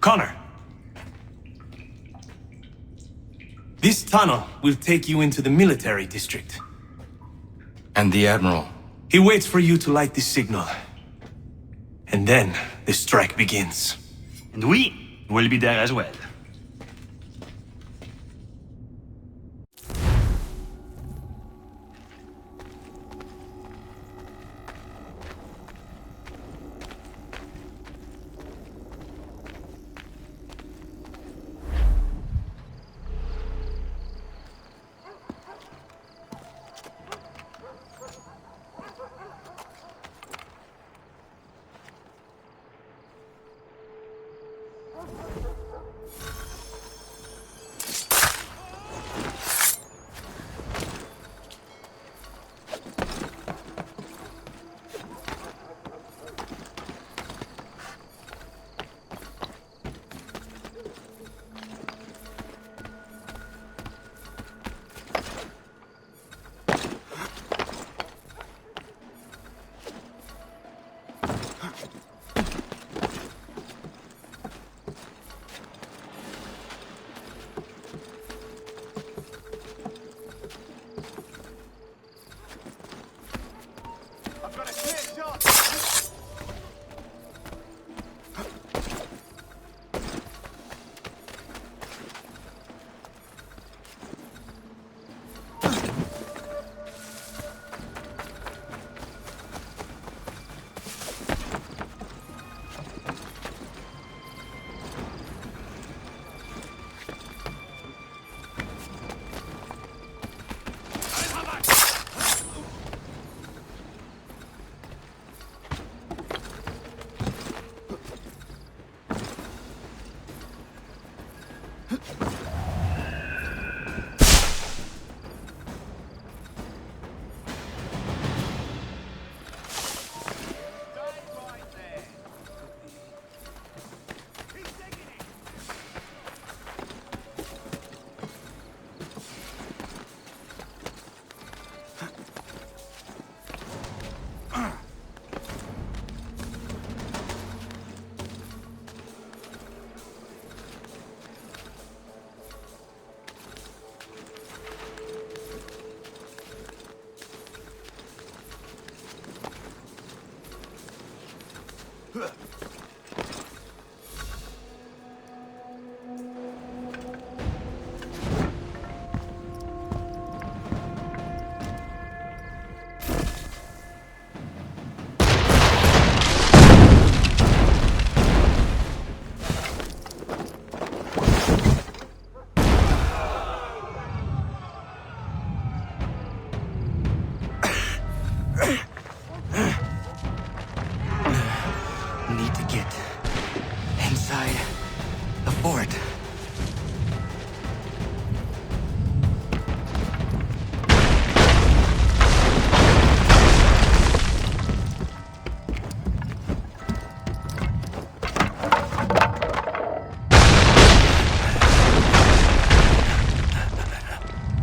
Connor. This tunnel will take you into the military district. And the Admiral? He waits for you to light this signal. And then the strike begins. And we will be there as well. Need to get inside the fort.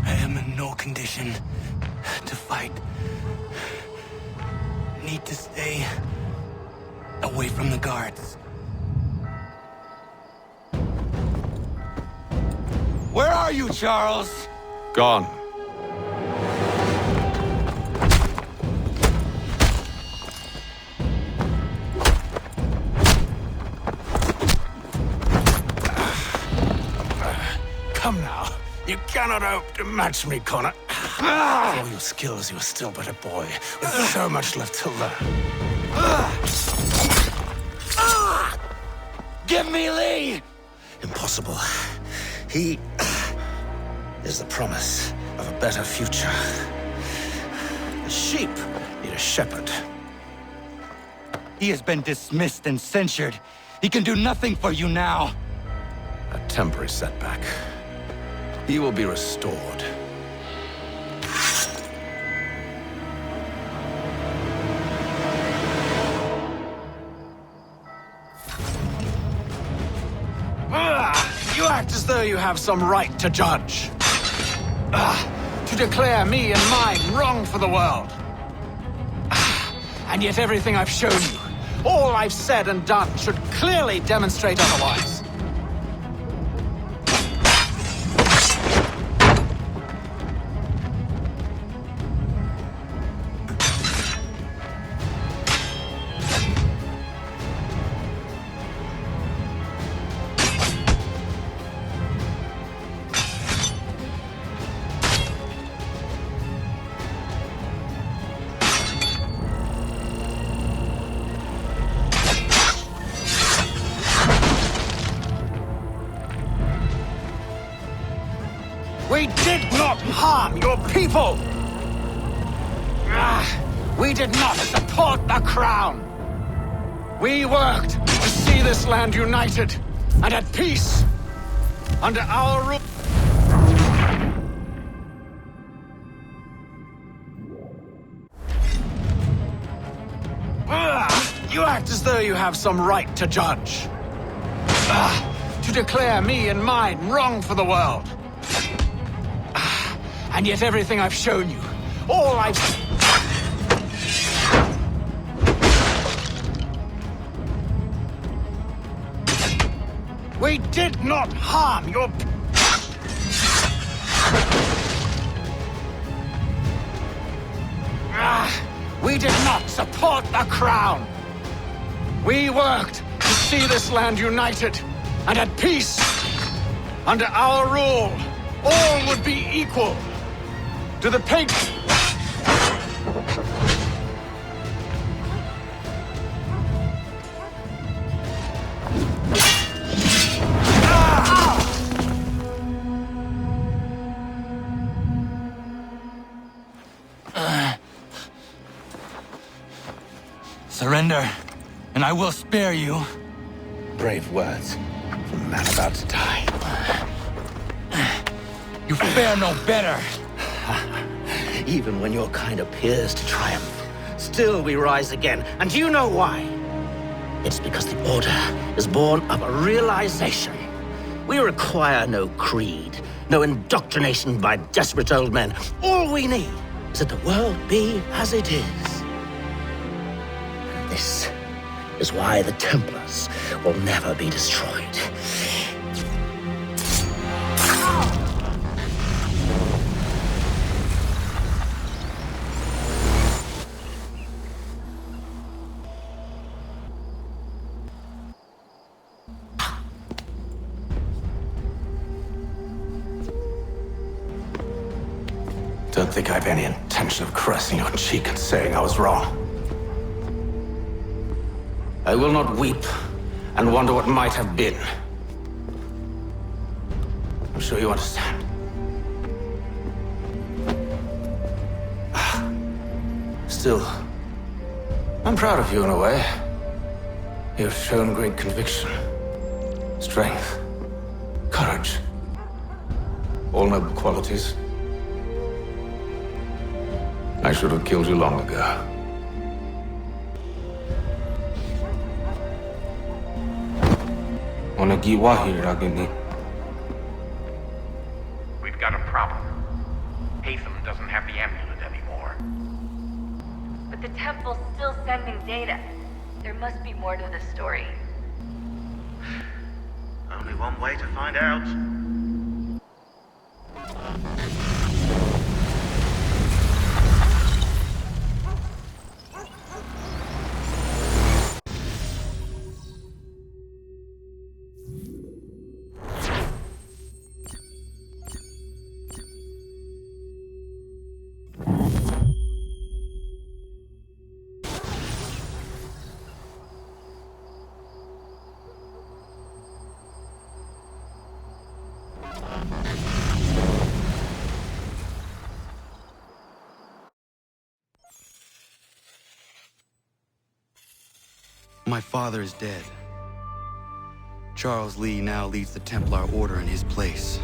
I am in no condition to fight. Need to stay away from the guards. Where are you, Charles? Gone. Come now. You cannot hope to match me, Connor. For all your skills, you are still but a boy, with so much left to learn. Give me Lee! Impossible. He is the promise of a better future. The sheep need a shepherd. He has been dismissed and censured. He can do nothing for you now. A temporary setback. He will be restored. You act as though you have some right to judge. To declare me and mine wrong for the world. And yet everything I've shown you, all I've said and done, should clearly demonstrate otherwise. We did not harm your people! We did not support the crown! We worked to see this land united and at peace under our rule. You act as though you have some right to judge. To declare me and mine wrong for the world. And yet everything I've shown you, all I've... We did not harm your... We did not support the crown. We worked to see this land united and at peace. Under our rule, all would be equal to the pagan. Surrender, and I will spare you. Brave words from a man about to die. You fare no better. Even when your kind appears to triumph, still we rise again. And do you know why? It's because the Order is born of a realization. We require no creed, no indoctrination by desperate old men. All we need is that the world be as it is. This is why the Templars will never be destroyed. Don't think I have any intention of caressing your cheek and saying I was wrong. I will not weep and wonder what might have been. I'm sure you understand. Still, I'm proud of you in a way. You have shown great conviction, strength, courage. All noble qualities. I should have killed you long ago. We've got a problem. Haytham doesn't have the amulet anymore. But the temple's still sending data. There must be more to the story. Only one way to find out. My father is dead. Charles Lee now leads the Templar Order in his place.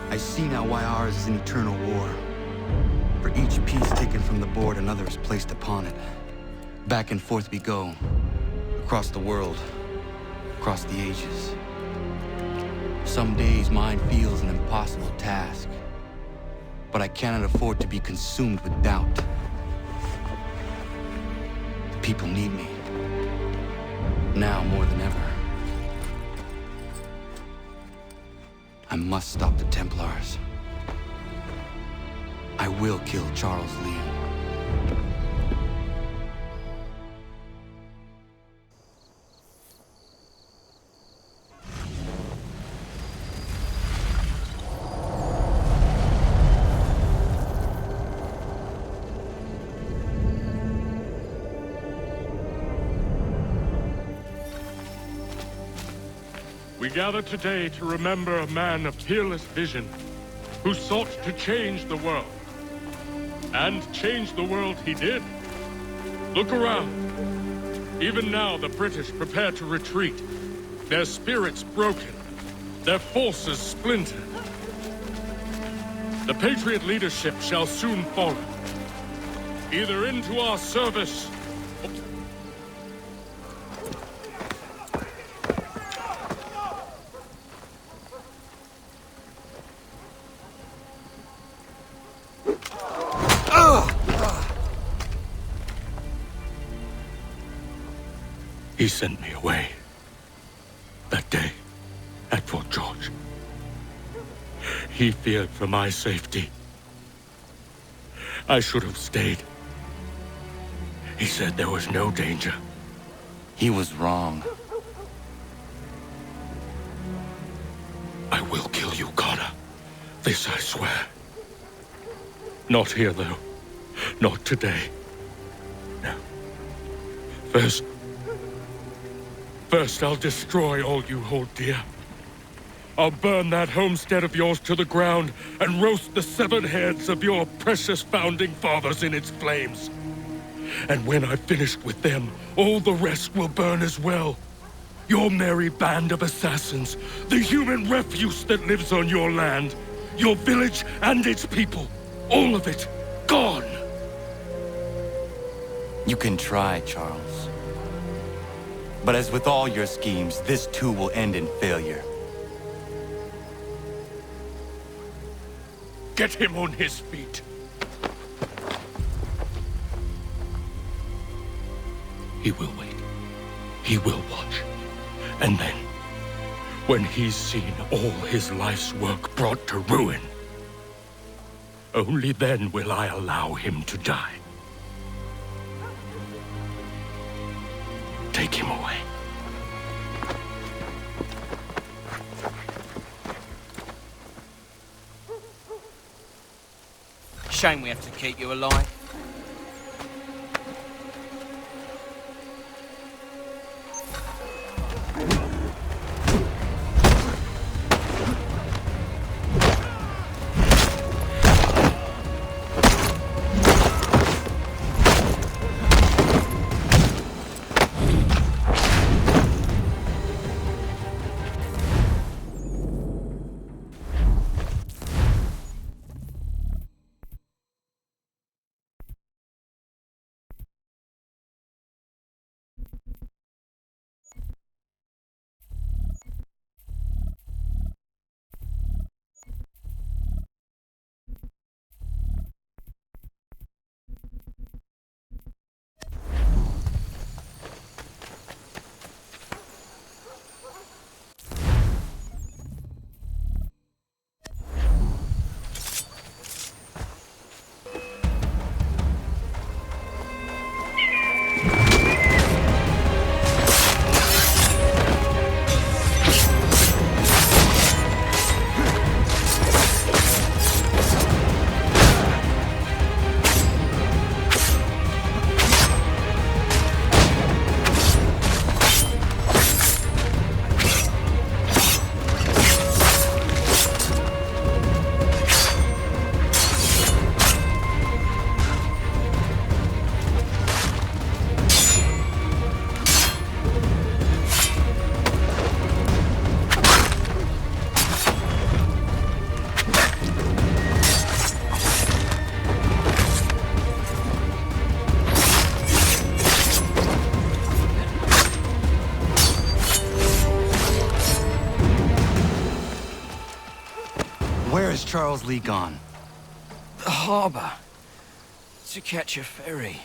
I see now why ours is an eternal war. For each piece taken from the board, another is placed upon it. Back and forth we go. Across the world. Across the ages. Some days mine feels an impossible task. But I cannot afford to be consumed with doubt. The people need me. Now more than ever. I must stop the Templars. I will kill Charles Lee. We gather today to remember a man of peerless vision, who sought to change the world. And change the world he did. Look around. Even now, the British prepare to retreat. Their spirits broken. Their forces splintered. The Patriot leadership shall soon follow. Either into our service... He sent me away. That day, at Fort George. He feared for my safety. I should have stayed. He said there was no danger. He was wrong. I will kill you, Connor. This I swear. Not here, though. Not today. No. First, I'll destroy all you hold dear. I'll burn that homestead of yours to the ground and roast the severed heads of your precious founding fathers in its flames. And when I've finished with them, all the rest will burn as well. Your merry band of assassins, the human refuse that lives on your land, your village and its people, all of it, gone. You can try, Charles. But as with all your schemes, this too will end in failure. Get him on his feet. He will wait. He will watch. And then, when he's seen all his life's work brought to ruin, only then will I allow him to die. Take him away. Shame we have to keep you alive. Where is Charles Lee gone? The harbor. To catch a ferry.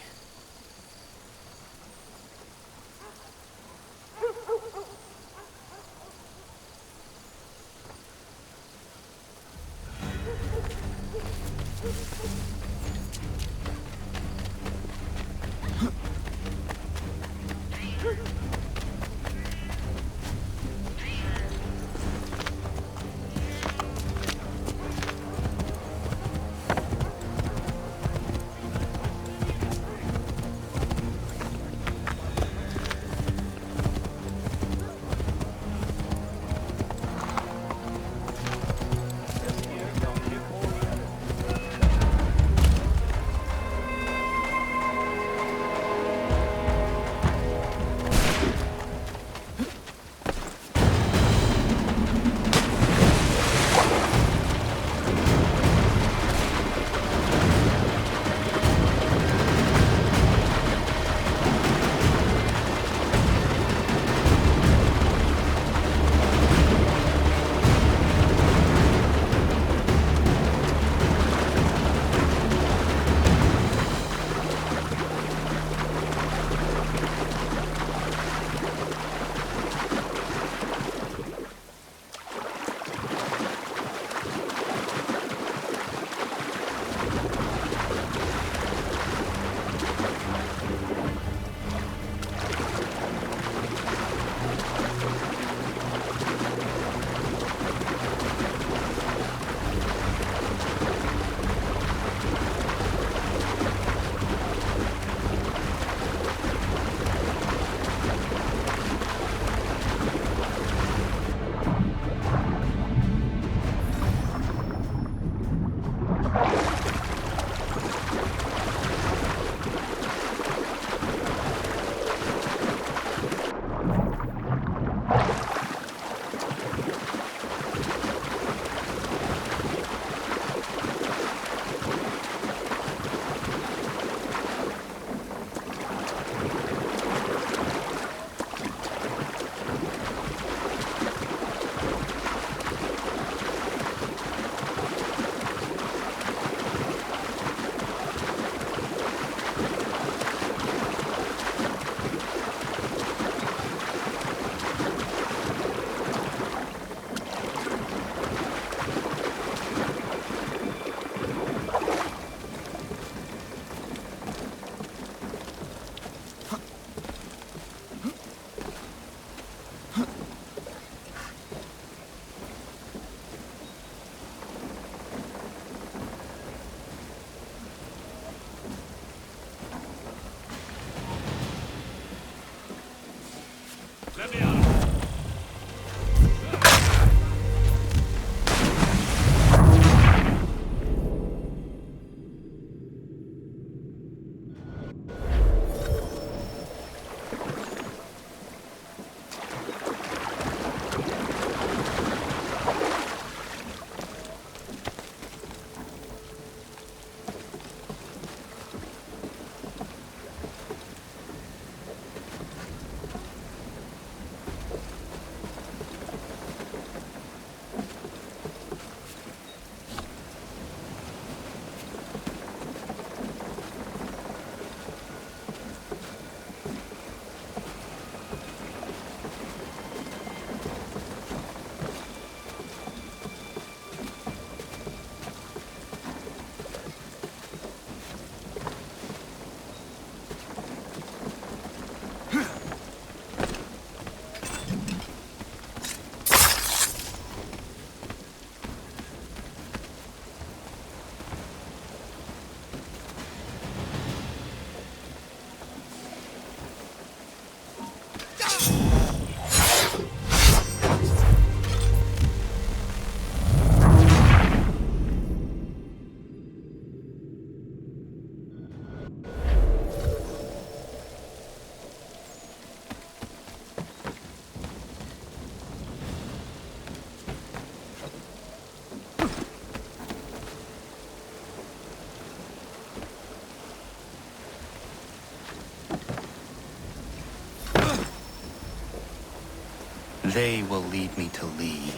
They will lead me to Lee.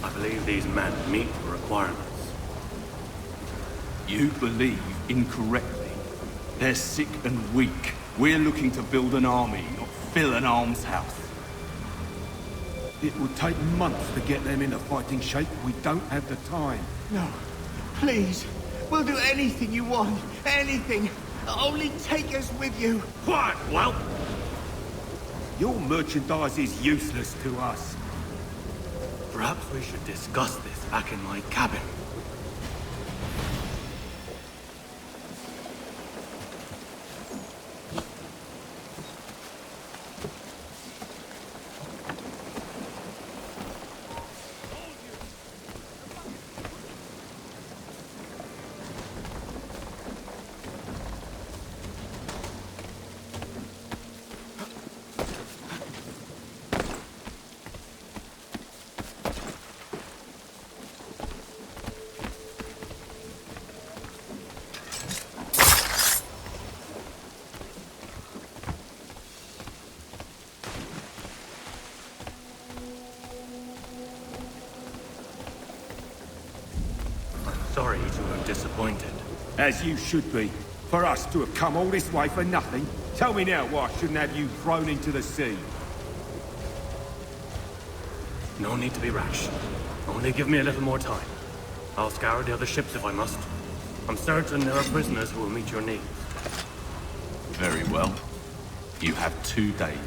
I believe these men meet the requirements. You believe incorrectly. They're sick and weak. We're looking to build an army, not fill an almshouse. It would take months to get them into fighting shape. We don't have the time. No. Please. We'll do anything you want. Anything. Only take us with you. Quiet, whelp! Your merchandise is useless to us. Perhaps we should discuss this back in my cabin. Sorry to have disappointed. As you should be. For us to have come all this way for nothing. Tell me now why I shouldn't have you thrown into the sea. No need to be rash. Only give me a little more time. I'll scour the other ships if I must. I'm certain there are prisoners who will meet your needs. Very well. You have 2 days.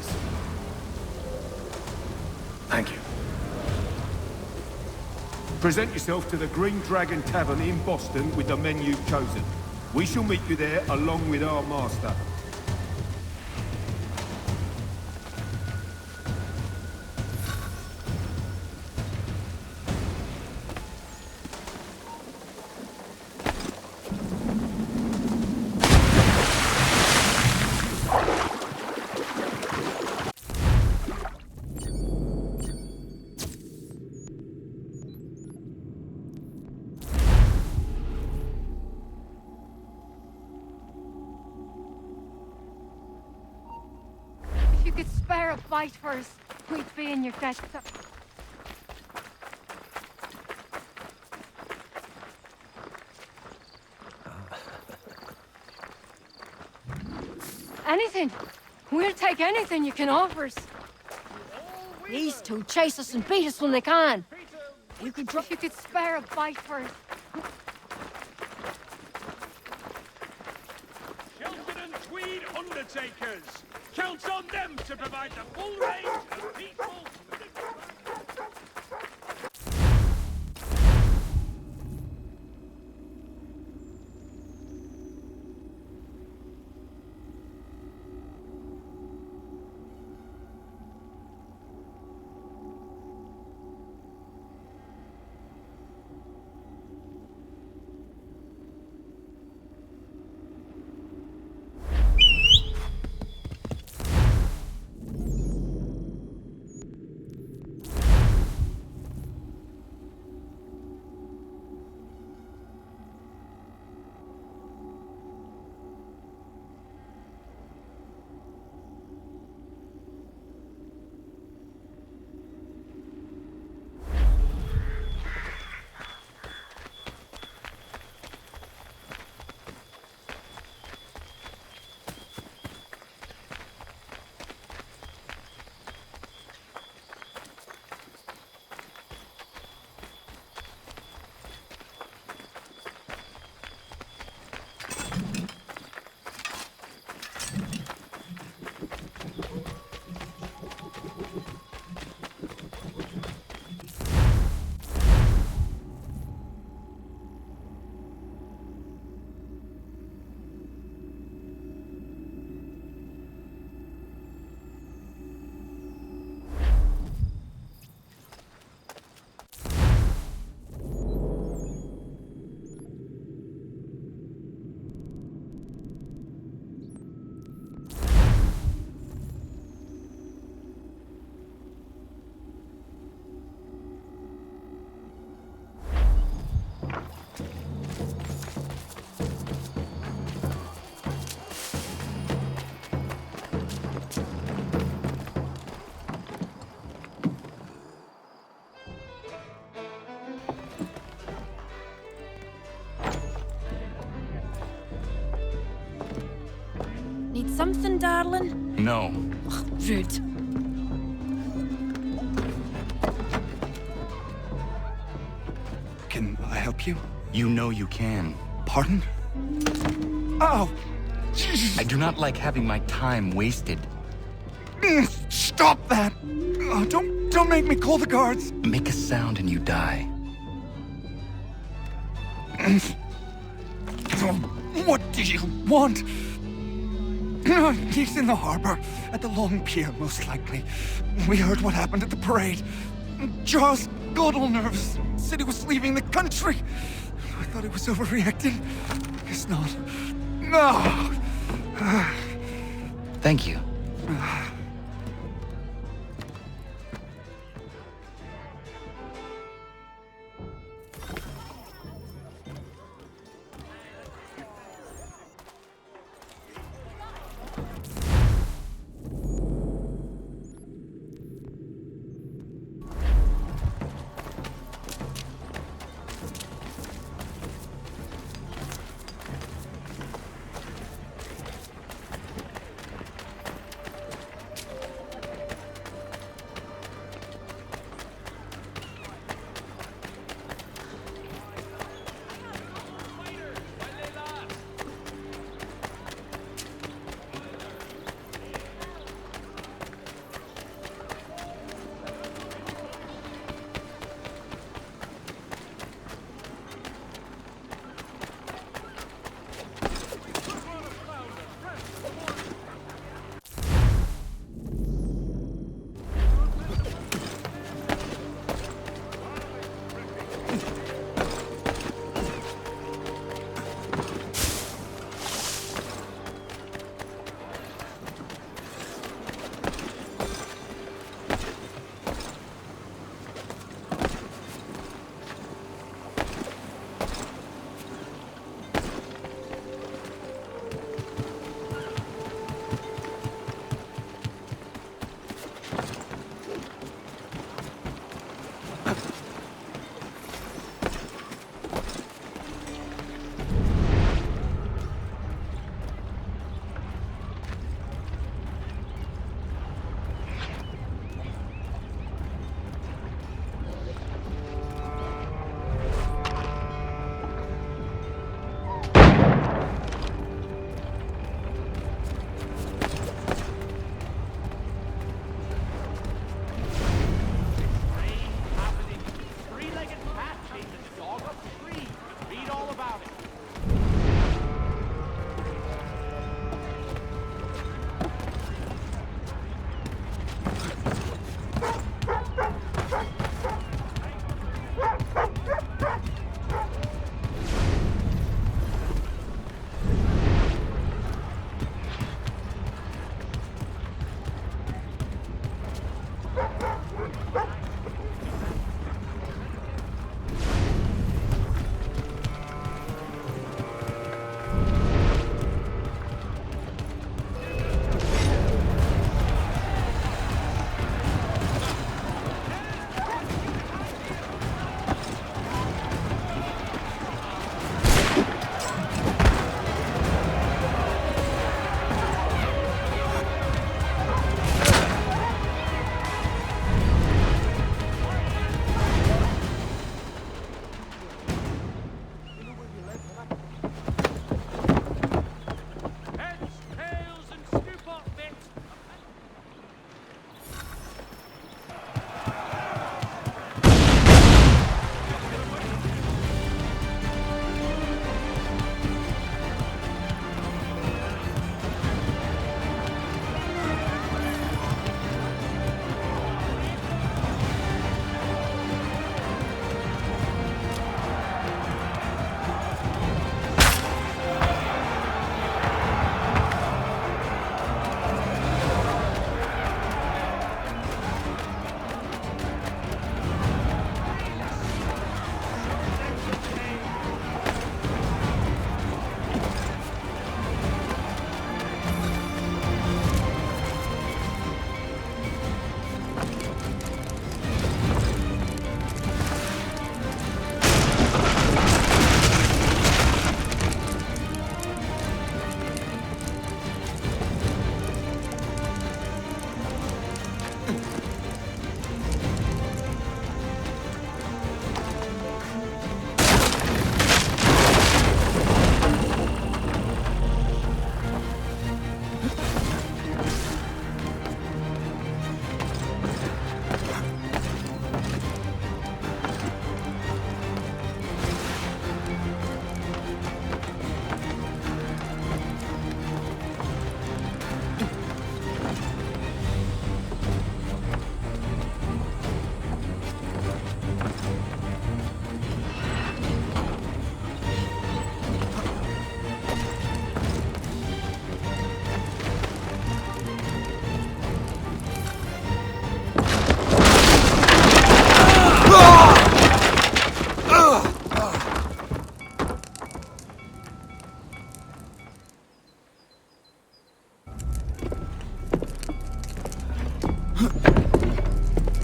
Thank you. Present yourself to the Green Dragon Tavern in Boston with the men you've chosen. We shall meet you there along with our master. If you could spare a bite first, we'd be in your debt. Anything. We'll take anything you can offer us. These two chase us and beat us when they can. You could if you could spare a bite first. Shelton and Tweed Undertakers. Counts on them to provide the full range of peaceful... something, darling? No. Ugh, rude. Can I help you? You know you can. Pardon? Oh! Jesus. I do not like having my time wasted. Stop that! Oh, don't make me call the guards! Make a sound and you die. What do you want? He's in the harbor, at the Long Pier, most likely. We heard what happened at the parade. Charles got all nervous, said he was leaving the country. I thought he was overreacting. Guess not. No! Thank you.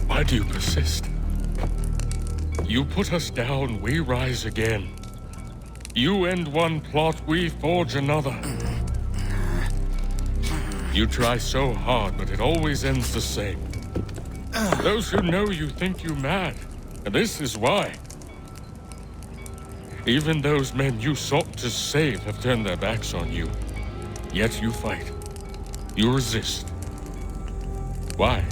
Why do you persist? You put us down, we rise again. You end one plot, we forge another. You try so hard, but it always ends the same. Those who know you think you mad, and this is why. Even those men you sought to save have turned their backs on you. Yet you fight. You resist. Why?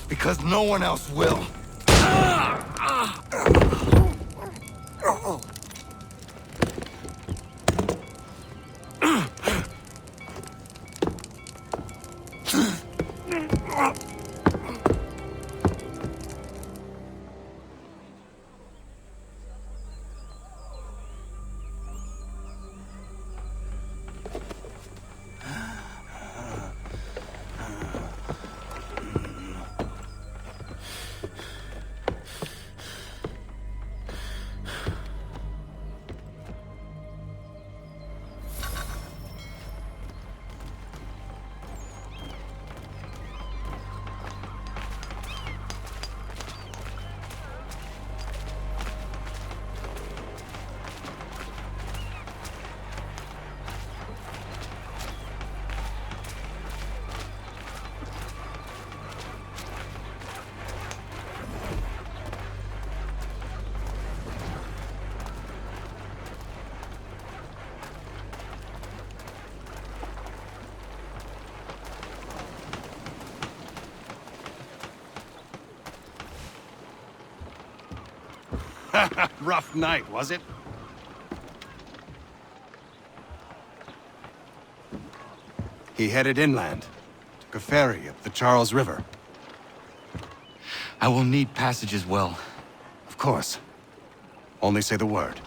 Because no one else will. Rough night, was it? He headed inland. Took a ferry up the Charles River. I will need passage as well. Of course. Only say the word.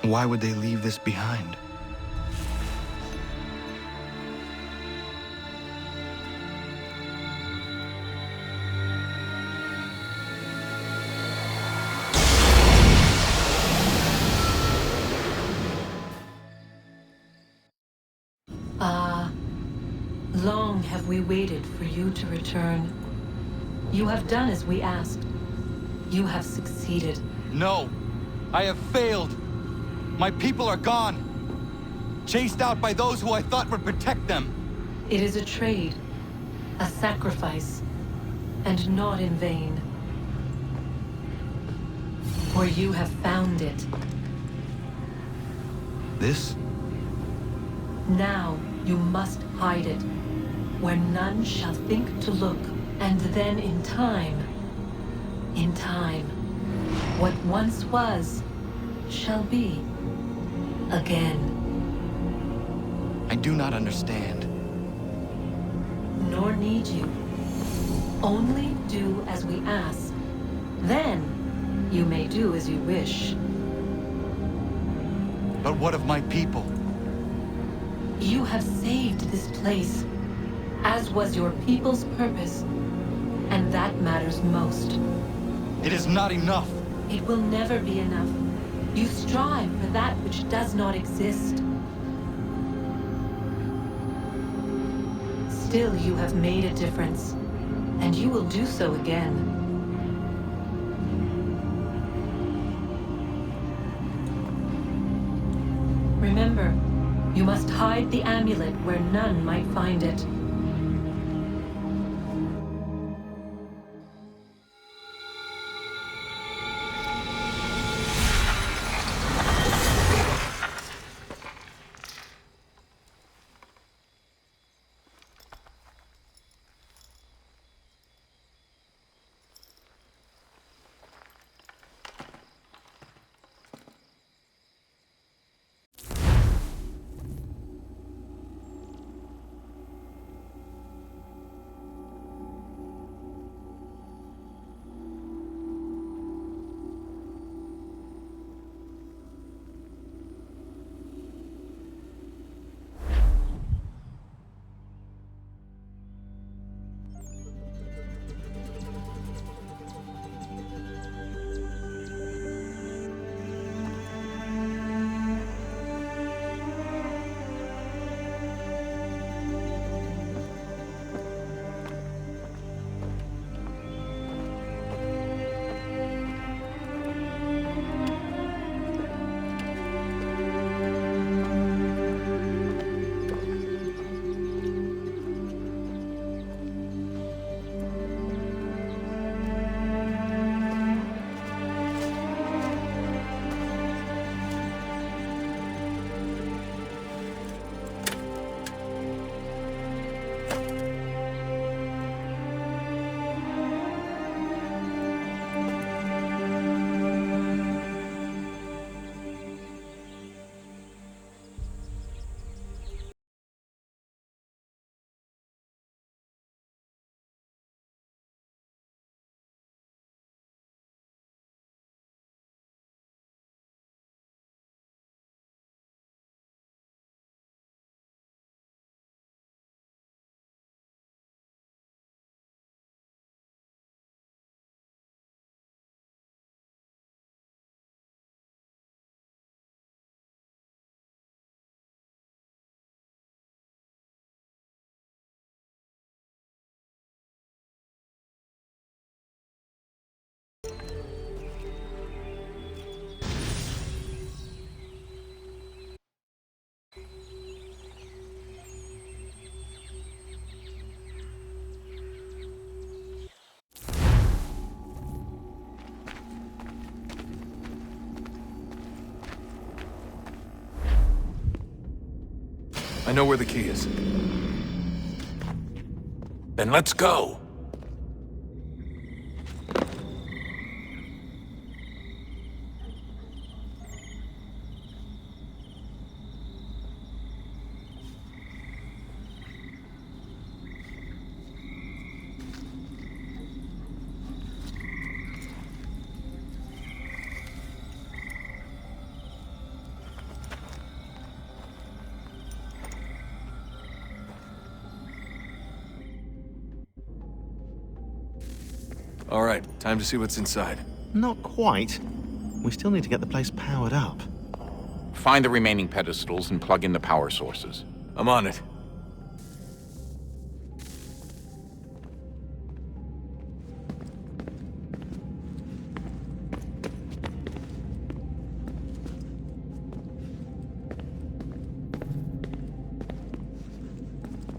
Why would they leave this behind? Long have we waited for you to return. You have done as we asked. You have succeeded. No! I have failed! My people are gone! Chased out by those who I thought would protect them! It is a trade, a sacrifice, and not in vain. For you have found it. This? Now you must hide it, where none shall think to look, and then in time, what once was, shall be again. I do not understand. Nor need you. Only do as we ask. Then, you may do as you wish. But what of my people? You have saved this place, as was your people's purpose, and that matters most. It is not enough. It will never be enough. You strive for that which does not exist. Still, you have made a difference, and you will do so again. Remember, you must hide the amulet where none might find it. I know where the key is. Then let's go! All right, time to see what's inside. Not quite. We still need to get the place powered up. Find the remaining pedestals and plug in the power sources. I'm on it.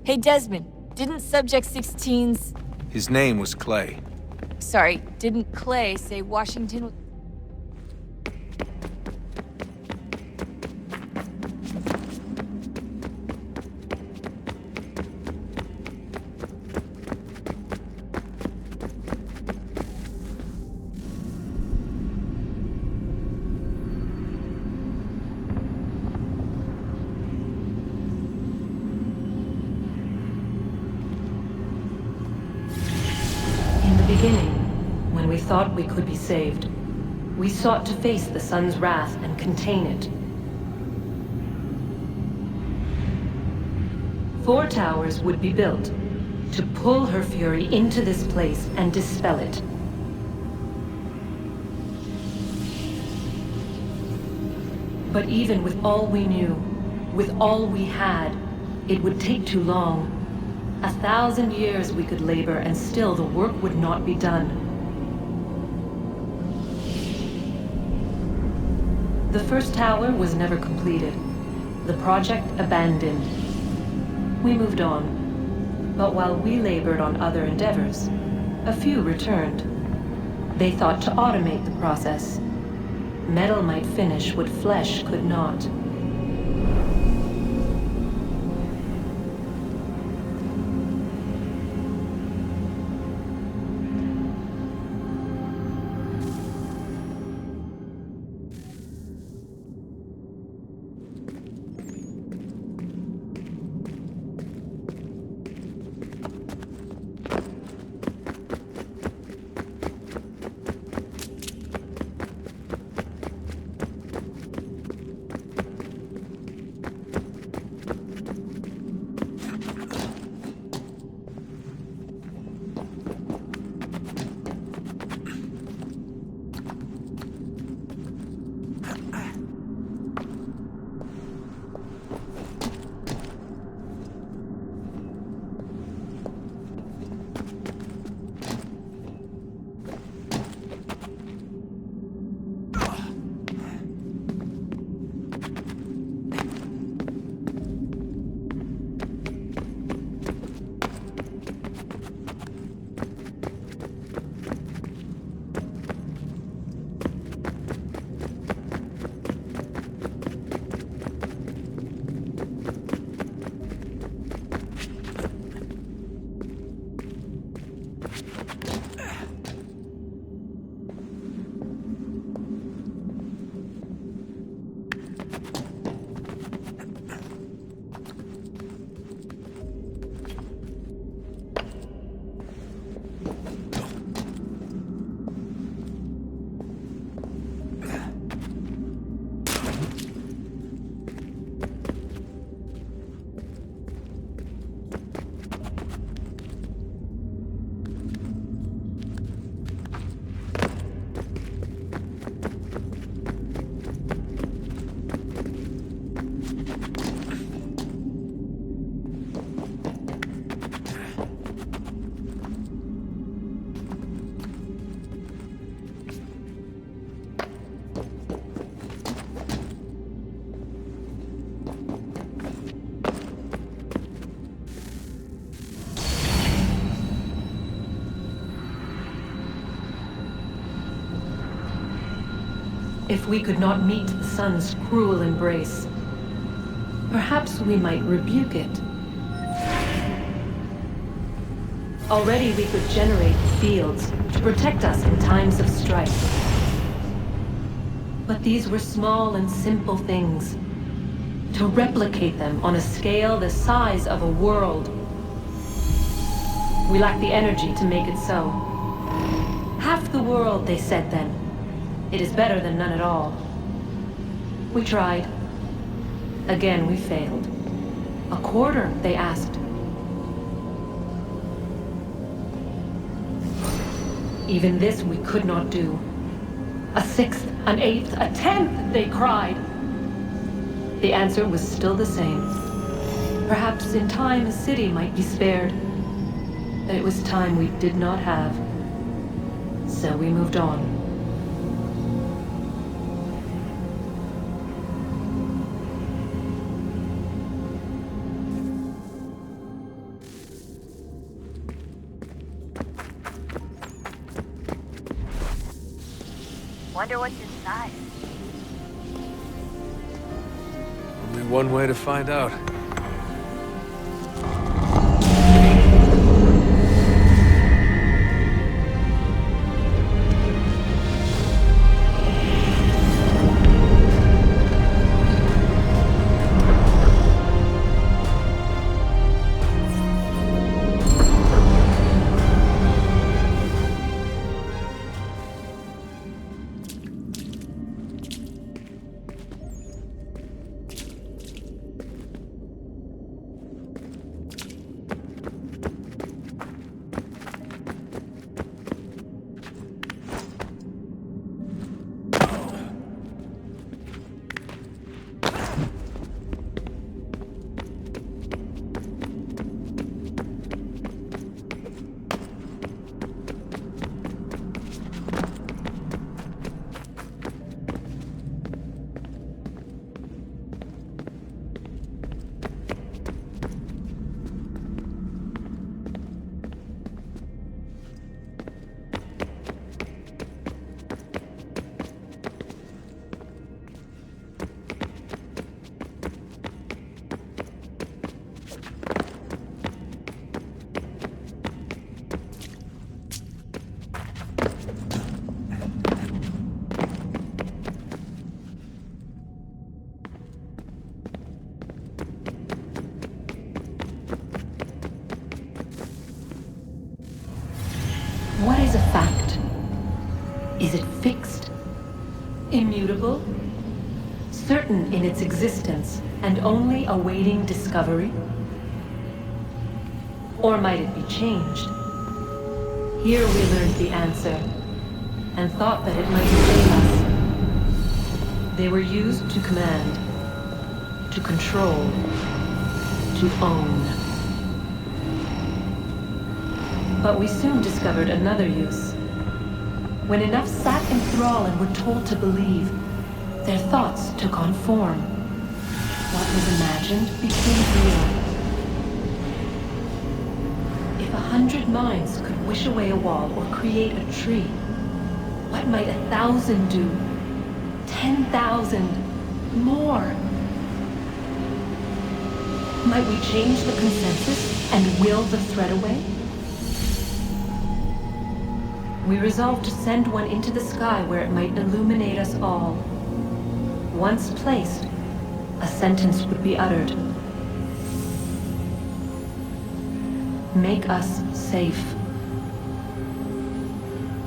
Hey, Desmond, didn't Subject 16's... His name was Clay. Sorry, didn't Clay say Washington... When we thought we could be saved, we sought to face the sun's wrath and contain it. 4 towers would be built to pull her fury into this place and dispel it. But even with all we knew, with all we had, it would take too long. 1,000 years we could labor and still the work would not be done. The first tower was never completed. The project abandoned. We moved on. But while we labored on other endeavors, a few returned. They thought to automate the process. Metal might finish what flesh could not. If we could not meet the sun's cruel embrace, perhaps we might rebuke it. Already we could generate fields to protect us in times of strife. But these were small and simple things. To replicate them on a scale the size of a world. We lack the energy to make it so. Half the world, they said then. It is better than none at all. We tried. Again, we failed. A quarter, they asked. Even this we could not do. A sixth, an eighth, a 10th, they cried. The answer was still the same. Perhaps in time a city might be spared. But it was time we did not have. So we moved on. Wonder what's inside. Only one way to find out. What is a fact? Is it fixed? Immutable? Certain in its existence and only awaiting discovery? Or might it be changed? Here we learned the answer and thought that it might save us. They were used to command, to control, to own. But we soon discovered another use. When enough sat in thrall and were told to believe, their thoughts took on form. What was imagined became real. If 100 minds could wish away a wall or create a tree, what might 1,000 do? 10,000? More? Might we change the consensus and will the threat away? We resolved to send one into the sky where it might illuminate us all. Once placed, a sentence would be uttered. Make us safe.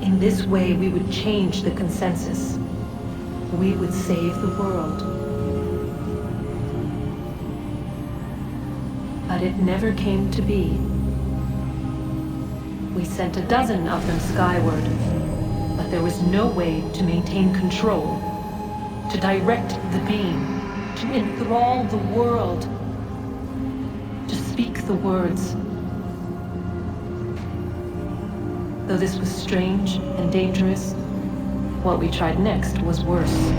In this way, we would change the consensus. We would save the world. But it never came to be. We sent a dozen of them skyward, but there was no way to maintain control, to direct the beam, to enthrall the world, to speak the words. Though this was strange and dangerous, what we tried next was worse.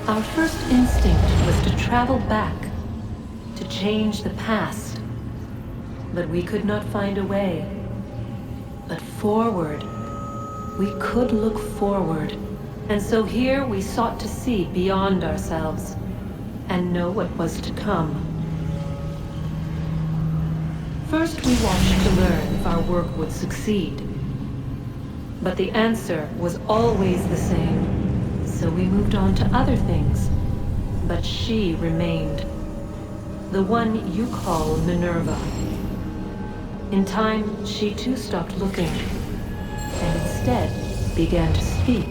Our first instinct was to travel back, to change the past. But we could not find a way. But forward, we could look forward. And so here we sought to see beyond ourselves and know what was to come. First we watched to learn if our work would succeed. But the answer was always the same. So we moved on to other things. But she remained. The one you call Minerva. In time, she too stopped looking, and instead began to speak.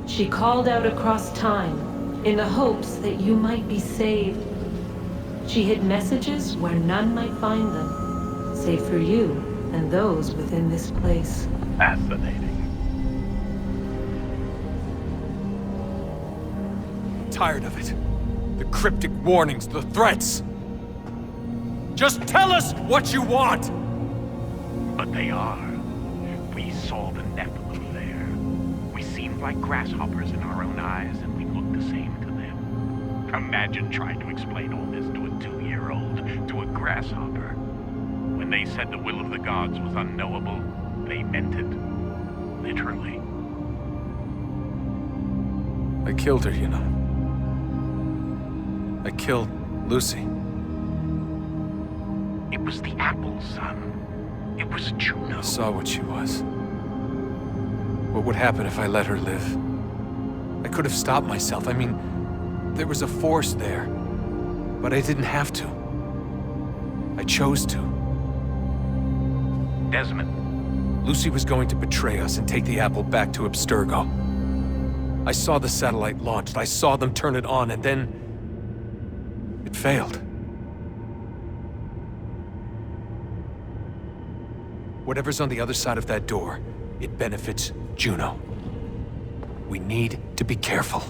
She called out across time, in the hopes that you might be saved. She hid messages where none might find them, save for you and those within this place. Fascinating. Tired of it. The cryptic warnings, the threats. Just tell us what you want! But they are. We saw the Nephilim there. We seemed like grasshoppers in our own eyes, and we looked the same to them. Imagine trying to explain all this to a 2-year-old, to a grasshopper. When they said the will of the gods was unknowable, they meant it. Literally. I killed her, you know. I killed Lucy. It was the apple, son. It was Juno. I saw what she was. What would happen if I let her live? I could have stopped myself. I mean, there was a force there. But I didn't have to. I chose to. Desmond. Lucy was going to betray us and take the apple back to Abstergo. I saw the satellite launched. I saw them turn it on, and then it failed. Whatever's on the other side of that door, it benefits Juno. We need to be careful.